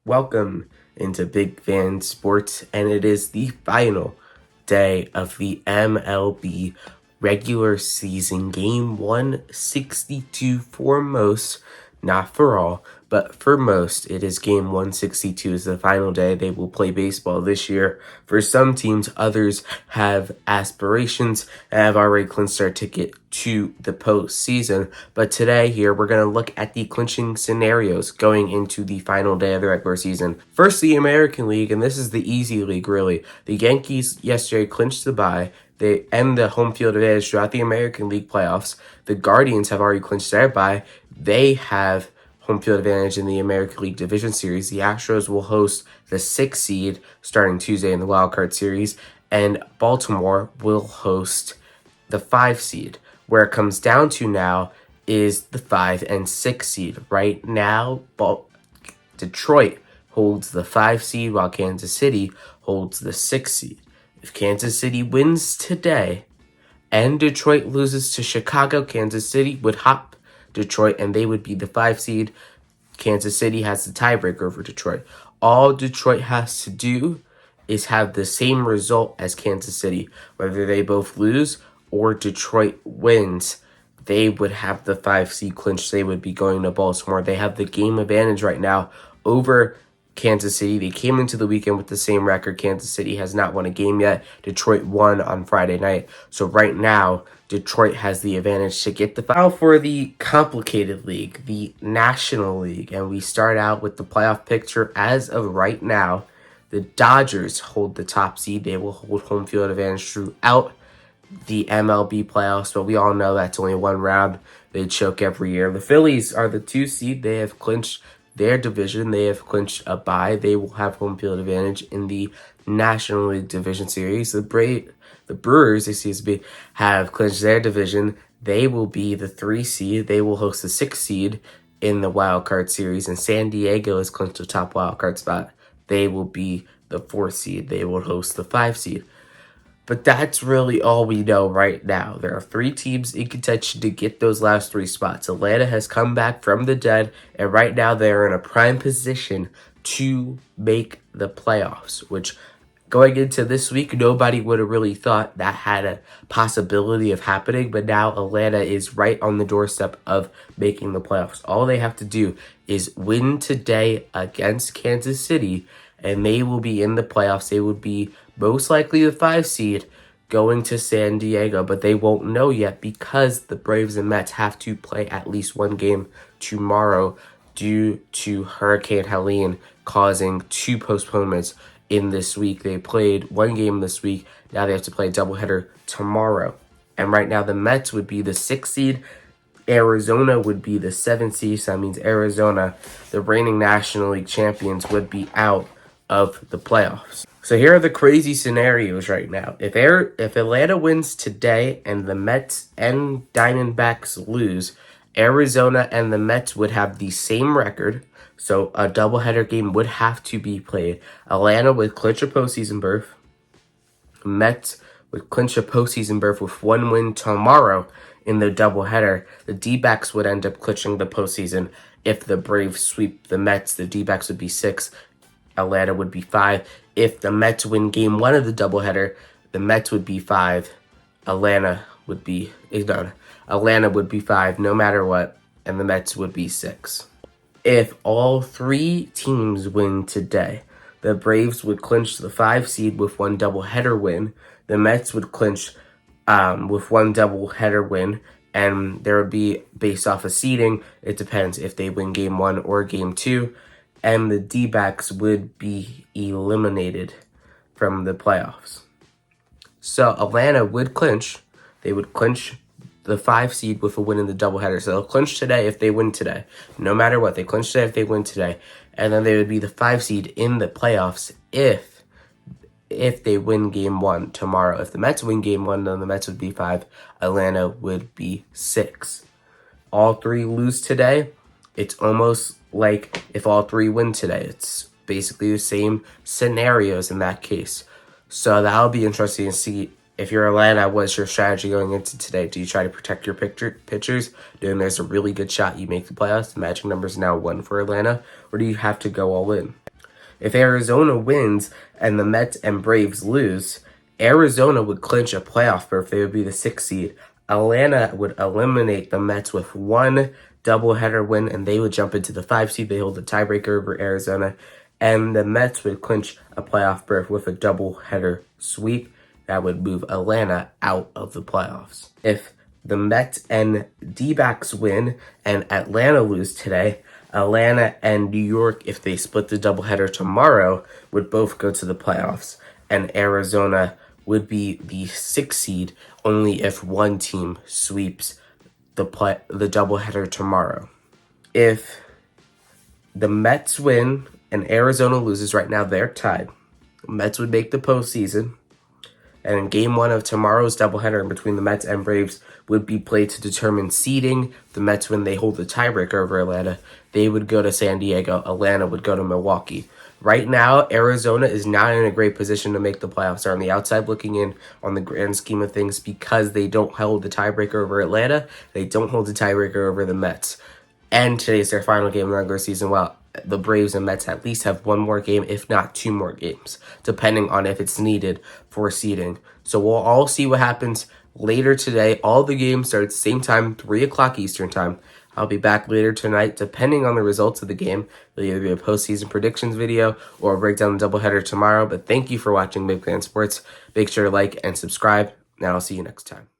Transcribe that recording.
Welcome into Big Fan Sports, and it is the final day of the MLB regular season. Game 162 for most, not for all, but for most. It is game 162 is the final day they will play baseball this year. For some teams, others have aspirations and have already clinched their ticket to the postseason. But today here, we're going to look at the clinching scenarios going into the final day of the regular season. First, the American League, and this is the easy league, really. The Yankees yesterday clinched the bye. They end the home field advantage throughout the American League playoffs. The Guardians have already clinched their bye. They have home field advantage in the American League Division Series. The Astros will host the 6th seed starting Tuesday in the Wild Card Series, and Baltimore will host the 5 seed. Where it comes down to now is the 5 and 6 seed. Right now, Detroit holds the 5 seed while Kansas City holds the 6 seed. If Kansas City wins today and Detroit loses to Chicago, Kansas City would hop Detroit and they would be the 5 seed. Kansas City has the tiebreaker over Detroit. All Detroit has to do is have the same result as Kansas City. Whether they both lose or Detroit wins, they would have the 5 seed clinch. They would be going to Baltimore. They have the game advantage right now over Kansas City. They came into the weekend with the same record. Kansas City has not won a game yet. Detroit won on Friday night. So right now, Detroit has the advantage to get the final for the complicated league, the National League. And we start out with the playoff picture as of right now. The Dodgers hold the top seed. They will hold home field advantage throughout the MLB playoffs, but we all know that's only one round. They choke every year. The Phillies are the 2 seed. They have clinched their division. They have clinched a bye. They will have home field advantage in the National League Division Series. The Brewers, have clinched their division. They will be the 3 seed. They will host the 6 seed in the Wild Card Series, and San Diego has clinched the top wild card spot. They will be the 4th seed. They will host the 5 seed. But that's really all we know right now. There are 3 teams in contention to get those last 3 spots. Atlanta has come back from the dead, and right now they're in a prime position to make the playoffs, which going into this week, nobody would have really thought that had a possibility of happening, but now Atlanta is right on the doorstep of making the playoffs. All they have to do is win today against Kansas City, and they will be in the playoffs. They would be most likely the 5 seed going to San Diego, but they won't know yet because the Braves and Mets have to play at least one game tomorrow due to Hurricane Helene causing 2 postponements in this week. They played 1 game this week. Now they have to play a doubleheader tomorrow. And right now the Mets would be the 6th seed. Arizona would be the 7th seed. So that means Arizona, the reigning National League champions, would be out of the playoffs. So here are the crazy scenarios right now. If Atlanta wins today and the Mets and Diamondbacks lose, Arizona and the Mets would have the same record. So a doubleheader game would have to be played. Atlanta would clinch a postseason berth. Mets would clinch a postseason berth with 1 win tomorrow in the doubleheader. The D-backs would end up clinching the postseason. If the Braves sweep the Mets, the D-backs would be 6. Atlanta would be 5. If the Mets win game 1 of the doubleheader, the Mets would be 5. Atlanta would be 5 no matter what, and the Mets would be 6. If all 3 teams win today, the Braves would clinch the 5 seed with 1 doubleheader win. The Mets would clinch with 1 doubleheader win, and there would be, based off of seeding, it depends if they win game 1 or game 2, and the D-backs would be eliminated from the playoffs. So Atlanta would clinch. They would clinch the 5 seed with a win in the doubleheader. So they'll clinch today if they win today. No matter what, they clinch today if they win today. And then they would be the 5 seed in the playoffs if they win game 1 tomorrow. If the Mets win game 1, then the Mets would be 5. Atlanta would be 6. All 3 lose today. It's almost like if all 3 win today. It's basically the same scenarios in that case. So that'll be interesting to see. If you're Atlanta, what's your strategy going into today? Do you try to protect your pitchers? Then there's a really good shot you make the playoffs. The magic number is now 1 for Atlanta. Or do you have to go all in? If Arizona wins and the Mets and Braves lose, Arizona would clinch a playoff berth. They would be the 6th seed. Atlanta would eliminate the Mets with one doubleheader win, and they would jump into the 5 seed. They hold the tiebreaker over Arizona, and the Mets would clinch a playoff berth with a doubleheader sweep that would move Atlanta out of the playoffs. If the Mets and D-backs win and Atlanta lose today, Atlanta and New York, if they split the doubleheader tomorrow, would both go to the playoffs, and Arizona would be the 6th seed only if one team sweeps the doubleheader tomorrow. If the Mets win and Arizona loses, right now they're tied. The Mets would make the postseason, and in Game 1 of tomorrow's doubleheader between the Mets and Braves would be played to determine seeding. The Mets, when they hold the tiebreaker over Atlanta, they would go to San Diego. Atlanta would go to Milwaukee. Right now, Arizona is not in a great position to make the playoffs. They're on the outside looking in on the grand scheme of things because they don't hold the tiebreaker over Atlanta. They don't hold the tiebreaker over the Mets. And today's their final game of the regular season. Well, the Braves and Mets at least have one more game, if not 2 more games, depending on if it's needed for seeding. So we'll all see what happens later today. All the games start at the same time, 3 o'clock Eastern time. I'll be back later tonight, depending on the results of the game. It'll either be a postseason predictions video or a breakdown the doubleheader tomorrow. But thank you for watching Big Fan Sports. Make sure to like and subscribe, and I'll see you next time.